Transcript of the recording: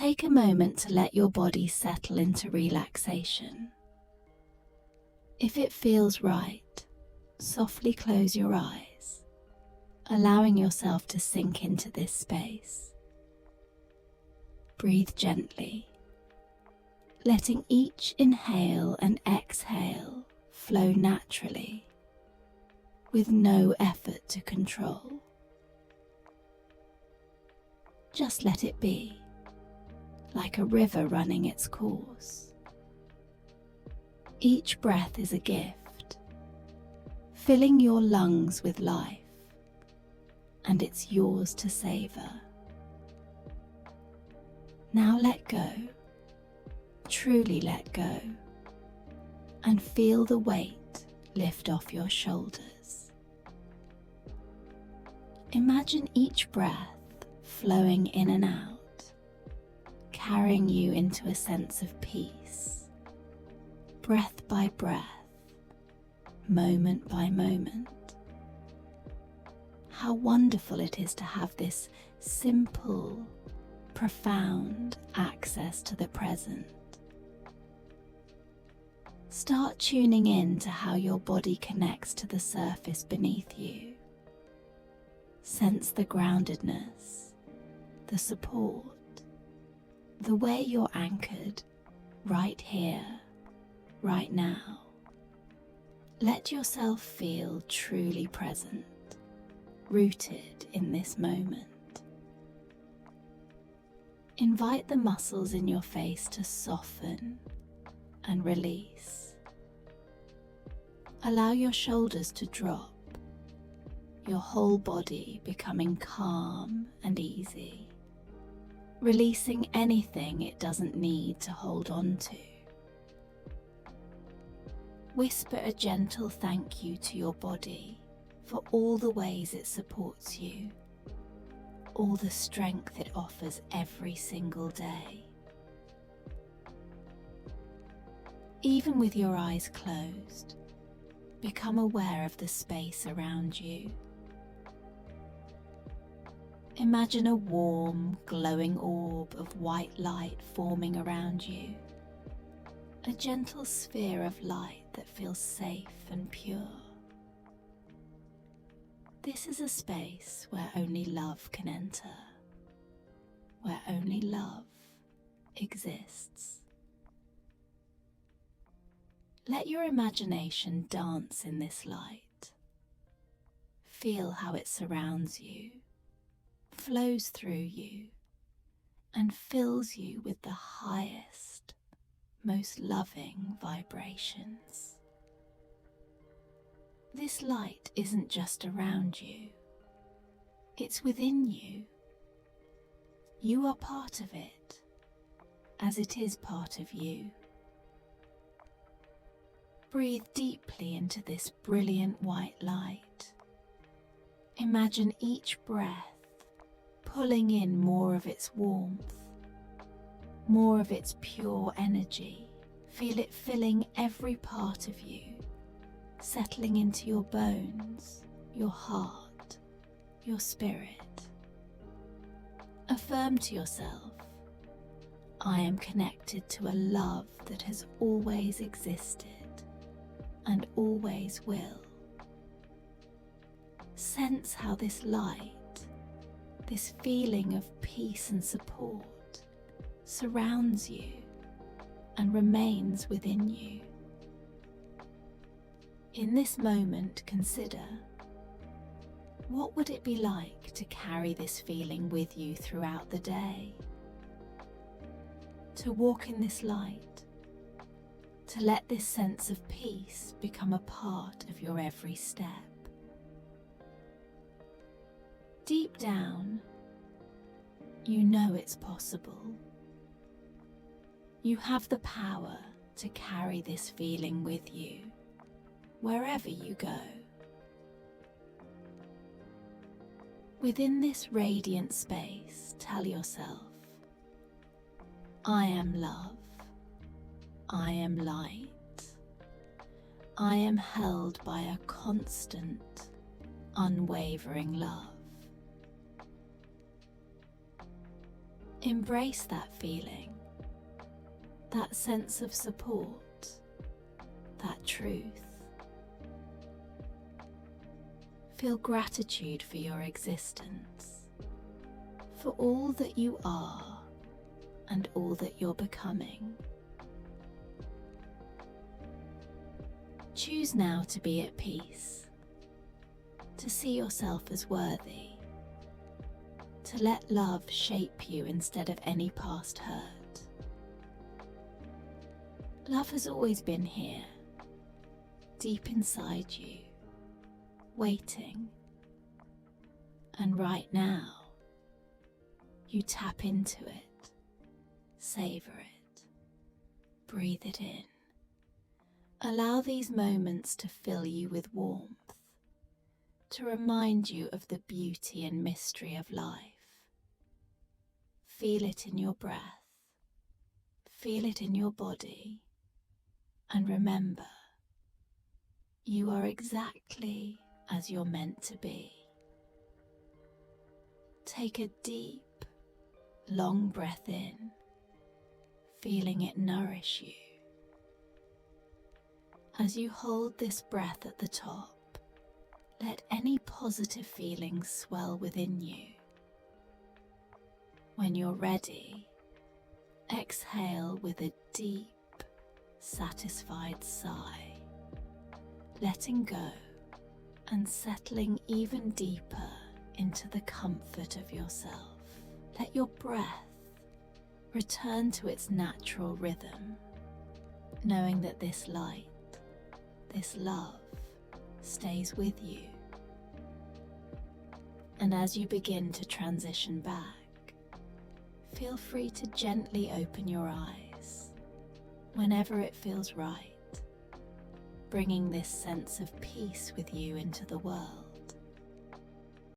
Take a moment to let your body settle into relaxation. If it feels right, softly close your eyes, allowing yourself to sink into this space. Breathe gently, letting each inhale and exhale flow naturally, with no effort to control. Just let it be, like a river running its course. Each breath is a gift, filling your lungs with life, and it's yours to savor. Now let go, truly let go, and feel the weight lift off your shoulders. Imagine each breath flowing in and out, carrying you into a sense of peace, breath by breath, moment by moment. How wonderful it is to have this simple, profound access to the present. Start tuning in to how your body connects to the surface beneath you. Sense the groundedness, the support, the way you're anchored right here, right now. Let yourself feel truly present, rooted in this moment. Invite the muscles in your face to soften and release. Allow your shoulders to drop, your whole body becoming calm and easy, releasing anything it doesn't need to hold on to. Whisper a gentle thank you to your body for all the ways it supports you, all the strength it offers every single day. Even with your eyes closed, become aware of the space around you. Imagine a warm, glowing orb of white light forming around you, a gentle sphere of light that feels safe and pure. This is a space where only love can enter, where only love exists. Let your imagination dance in this light. Feel how it surrounds you, flows through you, and fills you with the highest, most loving vibrations. This light isn't just around you, it's within you. You are part of it, as it is part of you. Breathe deeply into this brilliant white light. Imagine each breath pulling in more of its warmth, more of its pure energy. Feel it filling every part of you, settling into your bones, your heart, your spirit. Affirm to yourself, I am connected to a love that has always existed and always will. Sense how this light, this feeling of peace and support, surrounds you and remains within you. In this moment, consider, what would it be like to carry this feeling with you throughout the day? To walk in this light, to let this sense of peace become a part of your every step. Deep down, you know it's possible. You have the power to carry this feeling with you, wherever you go. Within this radiant space, tell yourself, I am love. I am light. I am held by a constant, unwavering love. Embrace that feeling, that sense of support, that truth. Feel gratitude for your existence, for all that you are and all that you're becoming. Choose now to be at peace, to see yourself as worthy, to let love shape you instead of any past hurt. Love has always been here, deep inside you, waiting. And right now, you tap into it, savor it, breathe it in. Allow these moments to fill you with warmth, to remind you of the beauty and mystery of life. Feel it in your breath, feel it in your body, and remember, you are exactly as you're meant to be. Take a deep, long breath in, feeling it nourish you. As you hold this breath at the top, let any positive feelings swell within you. When you're ready, exhale with a deep, satisfied sigh, letting go and settling even deeper into the comfort of yourself. Let your breath return to its natural rhythm, knowing that this light, this love, stays with you. And as you begin to transition back, feel free to gently open your eyes whenever it feels right, bringing this sense of peace with you into the world.